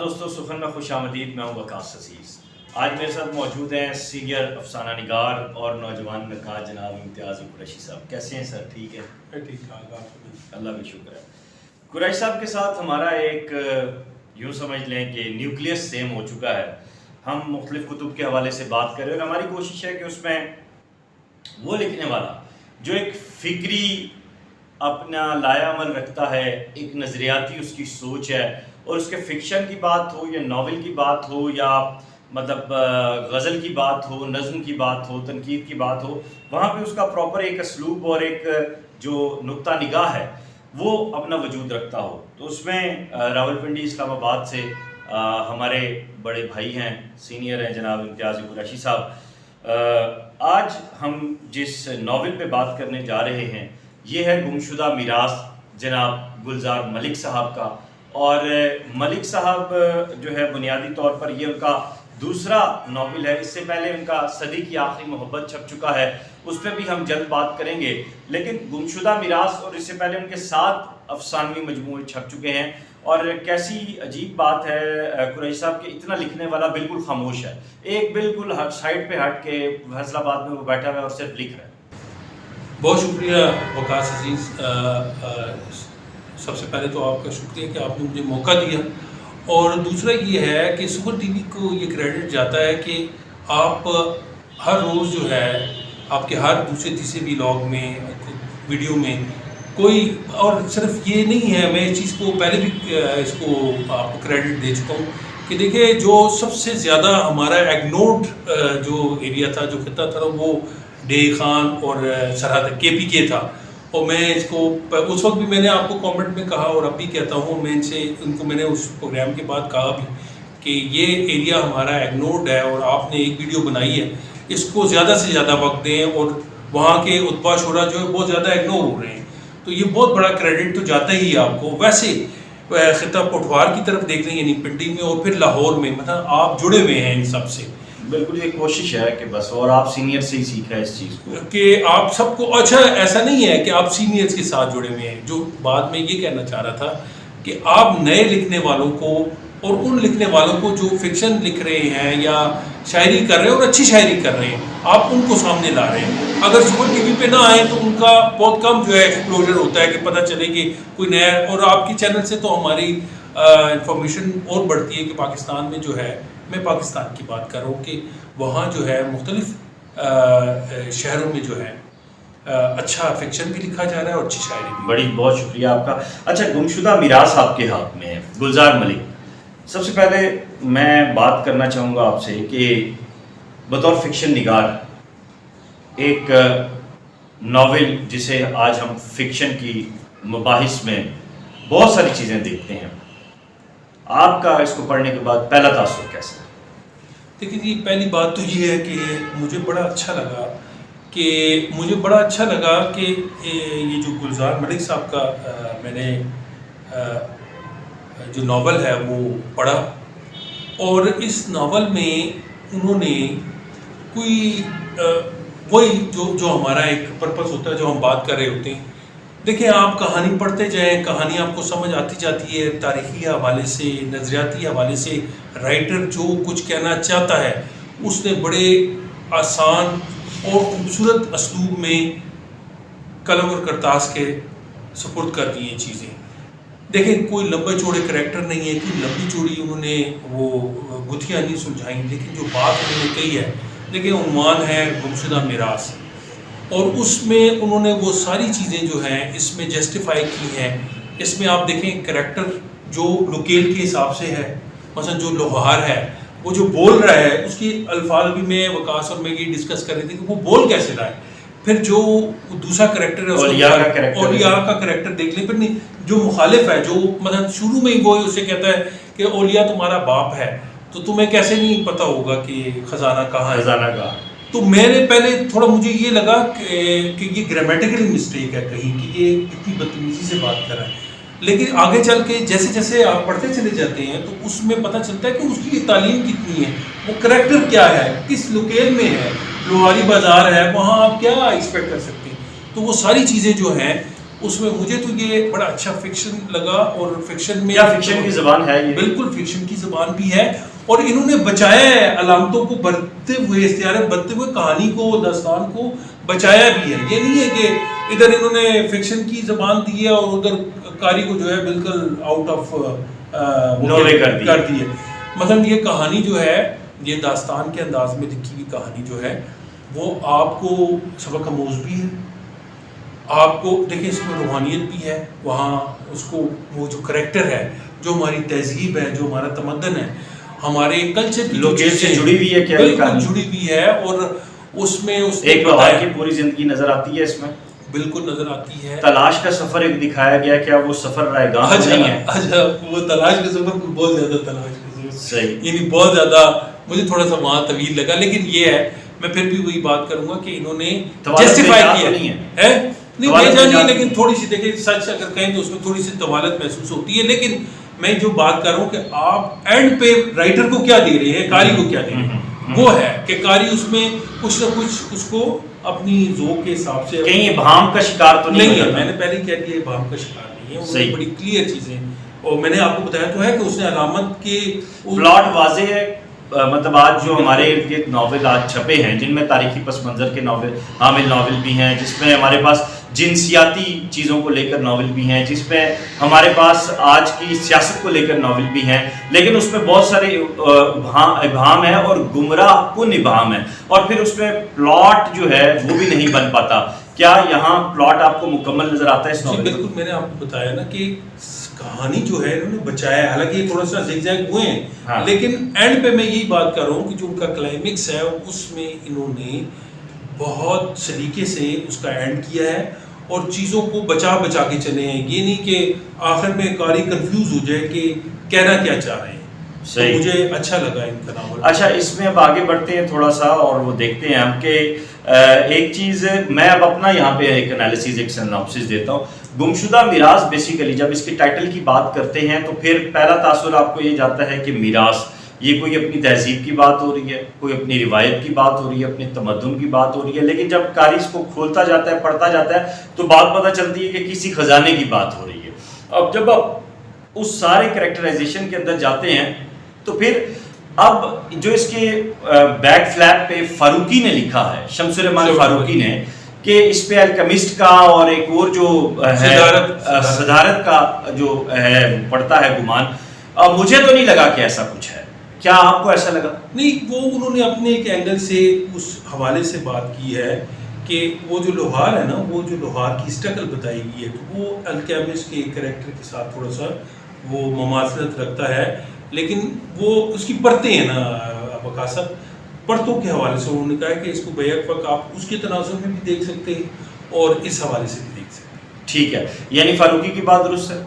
دوستو، سخن میں خوش آمدید. میں ہوں وقاص عزیز. آج میرے ساتھ موجود ہیں سینئر افسانہ نگار اور نوجوان نقاد جناب امتیاز قریشی صاحب. کیسے ہیں سر؟ ٹھیک ہے؟ ٹھیک ٹھاک. اللہ کا شکر ہے. قریشی صاحب کے ساتھ ہمارا ایک یوں سمجھ لیں کہ نیوکلیس سیم ہو چکا ہے. ہم مختلف کتب کے حوالے سے بات کر رہے ہیں اور ہماری کوشش ہے کہ اس میں وہ لکھنے والا جو ایک فکری اپنا لایا عمل رکھتا ہے، ایک نظریاتی اس کی سوچ ہے، اور اس کے فکشن کی بات ہو یا ناول کی بات ہو یا مطلب غزل کی بات ہو، نظم کی بات ہو، تنقید کی بات ہو، وہاں پہ اس کا پراپر ایک اسلوب اور ایک جو نقطہ نگاہ ہے وہ اپنا وجود رکھتا ہو. تو اس میں راولپنڈی اسلام آباد سے ہمارے بڑے بھائی ہیں، سینئر ہیں جناب امتیاز قریشی صاحب. آج ہم جس ناول پہ بات کرنے جا رہے ہیں یہ ہے گمشدہ میراث جناب گلزار ملک صاحب کا. اور ملک صاحب جو ہے بنیادی طور پر یہ ان کا دوسرا ناول ہے. اس سے پہلے ان کا صدی کی آخری محبت چھپ چکا ہے، اس پہ بھی ہم جلد بات کریں گے. لیکن گمشدہ میراث اور اس سے پہلے ان کے 7 افسانوی مجموعے چھپ چکے ہیں. اور کیسی عجیب بات ہے قریشی صاحب کہ اتنا لکھنے والا بالکل خاموش ہے، ایک بالکل سائڈ پہ ہٹ کے فیصل آباد میں وہ بیٹھا ہوا ہے اور صرف لکھ رہا ہے. بہت شکریہ وقاص عزیز. سب سے پہلے تو آپ کا شکریہ کہ آپ نے مجھے موقع دیا، اور دوسرا یہ ہے کہ سپر ٹی وی کو یہ کریڈٹ جاتا ہے کہ آپ ہر روز جو ہے آپ کے ہر دوسرے تیسرے ولاگ میں ویڈیو میں کوئی، اور صرف یہ نہیں ہے، میں اس چیز کو پہلے بھی اس کو آپ کو کریڈٹ دے چکا ہوں کہ دیکھیں جو سب سے زیادہ ہمارا ایگنورڈ جو ایریا تھا، جو خطہ تھا، وہ ڈے خان اور سرحد کے پی کے تھا. اور میں اس کو اس وقت بھی میں نے آپ کو کامنٹ میں کہا اور اب بھی کہتا ہوں، میں ان کو میں نے اس پروگرام کے بعد کہا بھی کہ یہ ایریا ہمارا ایگنورڈ ہے اور آپ نے ایک ویڈیو بنائی ہے، اس کو زیادہ سے زیادہ وقت دیں. اور وہاں کے اتبا شعرا جو ہے بہت زیادہ اگنور ہو رہے ہیں، تو یہ بہت بڑا کریڈٹ تو جاتا ہی ہے آپ کو. ویسے خطہ پٹوار کی طرف دیکھ لیں، یعنی پنڈی میں اور پھر لاہور میں، مطلب آپ جڑے ہوئے ہیں ان سب سے. بالکل یہ کوشش ہے کہ بس، اور آپ سینئر سے ہی سیکھا ہے اس چیز کو کہ آپ سب کو. اچھا ایسا نہیں ہے کہ آپ سینئرز کے ساتھ جڑے ہوئے ہیں. جو بات میں یہ کہنا چاہ رہا تھا کہ آپ نئے لکھنے والوں کو اور ان لکھنے والوں کو جو فکشن لکھ رہے ہیں یا شاعری کر رہے ہیں اور اچھی شاعری کر رہے ہیں، آپ ان کو سامنے لا رہے ہیں. اگر سپر ٹی وی پہ نہ آئیں تو ان کا بہت کم جو ہے ایکسپلوجر ہوتا ہے کہ پتہ چلے کہ کوئی نیا. اور آپ کی چینل سے تو ہماری انفارمیشن اور بڑھتی ہے کہ پاکستان میں جو ہے، میں پاکستان کی بات کر رہا ہوں، کہ وہاں جو ہے مختلف شہروں میں جو ہے اچھا فکشن بھی لکھا جا رہا ہے اور اچھی شاعری بھی. بڑی بہت شکریہ آپ کا. اچھا، گمشدہ میراث آپ کے ہاتھ میں ہے، گلزار ملک. سب سے پہلے میں بات کرنا چاہوں گا آپ سے کہ بطور فکشن نگار ایک ناول جسے آج ہم فکشن کی مباحث میں بہت ساری چیزیں دیکھتے ہیں، آپ کا اس کو پڑھنے کے بعد پہلا تاثر کیسا ہے؟ دیکھیے جی، پہلی بات تو یہ ہے کہ مجھے بڑا اچھا لگا کہ یہ جو گلزار ملک صاحب کا میں نے جو ناول ہے وہ پڑھا، اور اس ناول میں انہوں نے کوئی وہی جو ہمارا ایک پرپس ہوتا ہے، جو ہم بات کر رہے ہوتے ہیں. دیکھیں، آپ کہانی پڑھتے جائیں، کہانی آپ کو سمجھ آتی جاتی ہے. تاریخی حوالے سے، نظریاتی حوالے سے رائٹر جو کچھ کہنا چاہتا ہے اس نے بڑے آسان اور خوبصورت اسلوب میں قلم اور کرتاس کے سپرد کر دی ہیں چیزیں. دیکھیں، کوئی لمبے چوڑے کریکٹر نہیں ہے، کوئی لمبی چوڑی انہوں نے وہ گتھیاں نہیں سلجھائیں، لیکن جو بات انہوں نے کہی ہے، دیکھیں عنوان ہے گمشدہ میراث، اور اس میں انہوں نے وہ ساری چیزیں جو ہیں اس میں جسٹیفائی کی ہیں. اس میں آپ دیکھیں کریکٹر جو لوکیل کے حساب سے ہے، مثلا جو لوہار ہے وہ جو بول رہا ہے اس کی الفاظ بھی میں وقاص اور میں یہ ڈسکس کر رہے تھے کہ وہ بول کیسے رہا ہے. پھر جو دوسرا کریکٹر ہے اولیاء کا کریکٹر دیکھ لیں. پھر نہیں، جو مخالف ہے، جو مثلا شروع میں ہی وہ اسے کہتا ہے کہ اولیاء تمہارا باپ ہے، تو تمہیں کیسے نہیں پتہ ہوگا کہ خزانہ کہاں ہے. تو میرے پہلے تھوڑا مجھے یہ لگا کہ یہ گرامیٹیکلی مسٹیک ہے کہیں، کہ یہ اتنی بدتمیزی سے بات کر رہا ہے. لیکن آگے چل کے جیسے جیسے آپ پڑھتے چلے جاتے ہیں تو اس میں پتہ چلتا ہے کہ اس کی تعلیم کتنی ہے، وہ کریکٹر کیا ہے، کس لوکیل میں ہے، لوہاری بازار ہے، وہاں آپ کیا ایکسپیکٹ کر سکتے ہیں. تو وہ ساری چیزیں جو ہیں اس میں مجھے تو یہ بڑا اچھا فکشن لگا، اور فکشن میں کیا فکشن کی زبان ہے یہ؟ بالکل فکشن کی زبان بھی ہے، اور انہوں نے بچایا ہے علامتوں کو برتتے ہوئے، اختیار برتتے ہوئے کہانی کو، داستان کو بچایا بھی ہے. یہ نہیں ہے کہ ادھر انہوں نے فکشن کی زبان دی ہے اور ادھر قاری کو جو ہے بالکل آؤٹ آف نوے کر دی ہے. مثلا یہ کہانی جو ہے، یہ داستان کے انداز میں لکھی ہوئی کہانی جو ہے، وہ آپ کو سبق آموز بھی ہے. آپ کو دیکھیں اس میں روحانیت بھی ہے، وہاں اس کو وہ جو کریکٹر ہے، جو ہماری تہذیب ہے، جو ہمارا تمدن ہے، ہمارے کلچر کی لوکیشن سے جڑی ہوئی ہے، کیا بالکل جڑی ہوئی ہے. اور اس میں ایک بہار کی پوری زندگی نظر آتی ہے اس میں، بالکل نظر آتی ہے. تلاش کا سفر ایک دکھایا گیا، کیا وہ سفر رائے گاہ نہیں ہے؟ اچھا، وہ تلاش کا سفر بہت زیادہ تلاش کا سفر صحیح، یعنی بہت زیادہ مجھے تھوڑا سا وہاں طویل لگا. لیکن یہ ہے، میں پھر بھی وہی بات کروں گا کہ انہوں نے جسٹیفائی کیا ہے، نہیں بھیجا نہیں، لیکن تھوڑی سی دیکھیں سچ اگر کہیں تو اس میں تھوڑی سی طوالت محسوس ہوتی ہے. لیکن میں جو بات کر رہا ہوں کہ آپ اینڈ پہ رائٹر کو کیا دے رہے ہیں، قاری کو کیا دے رہے ہیں، وہ ہے کہ قاری اس میں کچھ نہ کچھ اس کو اپنی ذوق کے حساب سے کہیں ابہام کا شکار تو نہیں ہے. میں نے پہلے کہہ دیا ابہام کا شکار نہیں ہے، صحیح، بڑی کلیئر چیزیں. اور میں نے آپ کو بتایا تو ہے کہ اس نے علامت کے پلاٹ واضح ہے. مطلب آج جو ہمارے ارد گرد ناول آج چھپے ہیں، جن میں تاریخی پس منظر کے ناول حامل ناول بھی ہیں، جس میں ہمارے پاس جنسیاتی چیزوں کو لے کر ناول بھی ہیں، جس میں ہمارے پاس آج کی سیاست کو لے کر ناول بھی ہیں، لیکن اس میں بہت سارے ابہام ہے اور گمراہ کن ابہام ہے، اور پھر اس میں پلاٹ جو ہے وہ بھی نہیں بن پاتا. کیا یہاں پلاٹ آپ کو مکمل نظر آتا ہے اس ناول؟ بالکل، میں نے آپ کو بتایا نا کہ کہانی جو ہے انہوں نے بچایا ہے، حالانکہ یہ تھوڑا سا زگ زیگ ہوئے ہیں، لیکن اینڈ پہ میں یہی بات کر رہا ہوں کہ جو ان کا کلائمیکس ہے اس میں انہوں نے بہت سلیقے سے اس کا اینڈ کیا ہے اور چیزوں کو بچا کے چلے ہیں. یہ نہیں کہ آخر میں قاری کنفیوز ہو جائے کہ کہنا کیا چاہ رہے ہیں. صحیح، مجھے اچھا لگا ان کا ناول. اچھا، اس میں اب آگے بڑھتے ہیں تھوڑا سا اور وہ دیکھتے ہیں ہم کہ ایک چیز میں اب اپنا یہاں پہ ایک انالیسز، ایک سیناپسس دیتا ہوں. گمشدہ میراث، بیسیکلی جب اس کے ٹائٹل کی بات کرتے ہیں تو پھر پہلا تاثر آپ کو یہ جاتا ہے کہ میراث، یہ کوئی اپنی تہذیب کی بات ہو رہی ہے، کوئی اپنی روایت کی بات ہو رہی ہے، اپنے تمدن کی بات ہو رہی ہے. لیکن جب قاری اس کو کھولتا جاتا ہے، پڑھتا جاتا ہے تو بات پتہ چلتی ہے کہ کسی خزانے کی بات ہو رہی ہے. اب جب آپ اس سارے کریکٹرائزیشن کے اندر جاتے ہیں تو پھر اب جو اس کے بیک فلیپ پہ فاروقی نے لکھا ہے، شمس الرحمان فاروقی نے، کہ اس پہ الکیمسٹ کا اور ایک اور جو ہے صدارت کا جو ہے پڑتا ہے گمان. مجھے تو نہیں لگا کہ ایسا کچھ ہے. کیا آپ کو ایسا لگا؟ نہیں، وہ انہوں نے اپنے ایک اینگل سے اس حوالے سے بات کی ہے کہ وہ جو لوہار ہے نا، وہ جو لوہار کی اسٹرگل بتائی گئی ہے، تو وہ الکیمسٹ کے کریکٹر کے ساتھ تھوڑا سا وہ مماثلت رکھتا ہے. لیکن وہ اس کی پرتیں ہیں نا بقاصد، پرتوں کے حوالے سے انہوں نے کہا کہ اس کو بیک وقت آپ اس کے تناظر میں بھی دیکھ سکتے ہیں اور اس حوالے سے بھی دیکھ سکتے ہیں. ٹھیک ہے، یعنی فاروقی کی بات درست ہے؟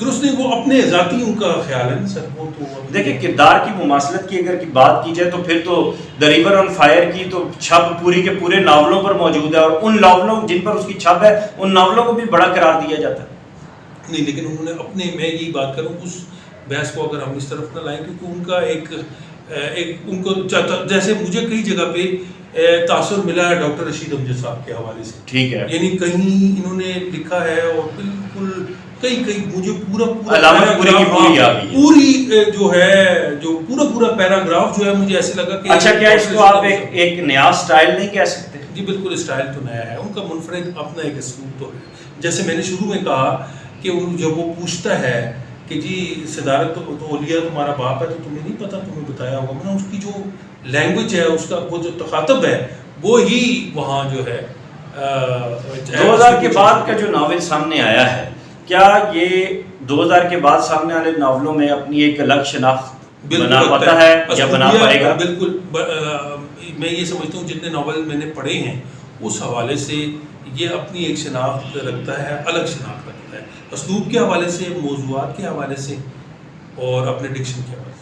درست نہیں، وہ اپنے ذاتی ان کا خیال ہے نا سر. وہ تو دیکھیں کردار کی مماثلت کی اگر کی بات کی جائے تو پھر تو دی ریور آن فائر کی تو چھپ پوری کے پورے ناولوں پر موجود ہے، اور ان ناولوں جن پر اس کی چھپ ہے ان ناولوں کو بھی بڑا قرار دیا جاتا ہے. نہیں، لیکن انہوں نے اپنے، میں یہی بات کروں اس بحث کو اگر ہم اس طرف نہ لائیں، کیونکہ ان کا ایک ان کو جیسے مجھے کئی جگہ پہ تاثر ملا ہے ڈاکٹر رشید امجد صاحب کے حوالے سے. ٹھیک ہے، یعنی کہیں انہوں نے لکھا ہے اور بالکل کئی مجھے پورا علامت پوری جو ہے جو پورا پیراگراف جو ہے مجھے ایسے لگا کہ اچھا، کیا اس کو آپ ایک نیا سٹائل نہیں کہہ سکتے؟ جی بالکل، اسٹائل تو نیا ہے، ان کا منفرد اپنا ایک اسلوب تو ہے. جیسے میں نے شروع میں کہا کہ جب وہ پوچھتا ہے کہ جی صدارت تو اولیاء تمہارا باپ ہے تو تمہیں نہیں پتا، تمہیں بتایا ہوگا. میں نے اس کی جو لینگویج ہے، اس کا وہ جو تخاطب ہے، وہ ہی وہاں جو ہے 2000 کے بعد کا جو ناول سامنے آیا ہے، کیا یہ 2000 کے بعد سامنے والے ناولوں میں اپنی ایک الگ شناخت بنا پاتا ہے یا بنا پائے گا؟ بالکل، میں یہ سمجھتا ہوں جتنے ناول میں نے پڑھے ہیں اس حوالے سے یہ اپنی ایک شناخت رکھتا ہے، الگ شناخت رکھتا ہے، اسلوب کے حوالے سے، موضوعات کے حوالے سے اور اپنے ڈکشن کے حوالے سے.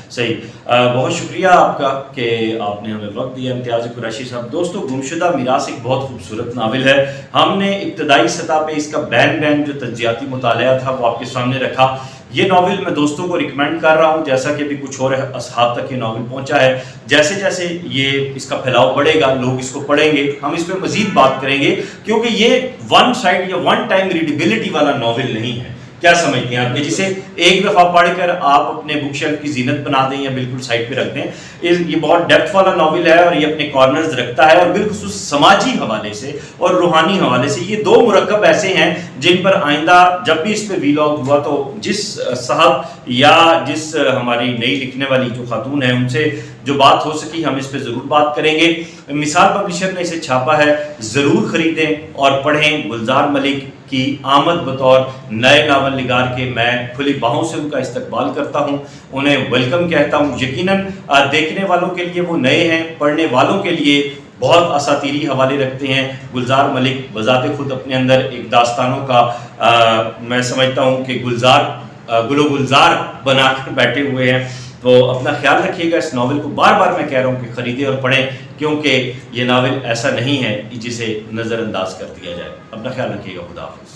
صحیح. بہت شکریہ آپ کا کہ آپ نے ہمیں وقت دیا. امتیاز قریشی صاحب. دوستو، گمشدہ میراث ایک بہت خوبصورت ناول ہے. ہم نے ابتدائی سطح پہ اس کا بین جو تجزیاتی مطالعہ تھا وہ آپ کے سامنے رکھا. یہ ناول میں دوستوں کو ریکمینڈ کر رہا ہوں، جیسا کہ بھی کچھ اور اصحاب تک یہ ناول پہنچا ہے، جیسے جیسے یہ اس کا پھیلاؤ بڑھے گا، لوگ اس کو پڑھیں گے، ہم اس پہ مزید بات کریں گے، کیونکہ یہ ون سائڈ یا ون ٹائم ریڈیبلٹی والا ناول نہیں ہے۔ کیا سمجھتے ہیں آپ کہ جسے ایک دفعہ پڑھ کر آپ اپنے بک شیلف کی زینت بنا دیں یا بالکل سائڈ پہ رکھ دیں؟ یہ بہت ڈیپتھ والا ناول ہے اور یہ اپنے کارنرز رکھتا ہے، اور بالخصوص سماجی حوالے سے اور روحانی حوالے سے یہ دو مرکب ایسے ہیں جن پر آئندہ جب بھی اس پہ ویلاگ ہوا تو جس صاحب یا جس ہماری نئی لکھنے والی جو خاتون ہیں ان سے جو بات ہو سکی ہم اس پہ ضرور بات کریں گے۔ مثال پبلشر نے اسے چھاپا ہے، ضرور خریدیں اور پڑھیں۔ گلزار ملک کی آمد بطور نئے ناول نگار کے میں کھلی باہوں سے ان کا استقبال کرتا ہوں، انہیں ویلکم کہتا ہوں۔ یقیناً دیکھنے والوں کے لیے وہ نئے ہیں، پڑھنے والوں کے لیے بہت اساطیری حوالے رکھتے ہیں۔ گلزار ملک بذات خود اپنے اندر ایک داستانوں کا میں سمجھتا ہوں کہ گل و گلزار بنا کر بیٹھے ہوئے ہیں۔ تو اپنا خیال رکھیے گا، اس ناول کو بار بار میں کہہ رہا ہوں کہ خریدیں اور پڑھیں، کیونکہ یہ ناول ایسا نہیں ہے جسے نظر انداز کر دیا جائے۔ اپنا خیال رکھیے گا، خدا حافظ۔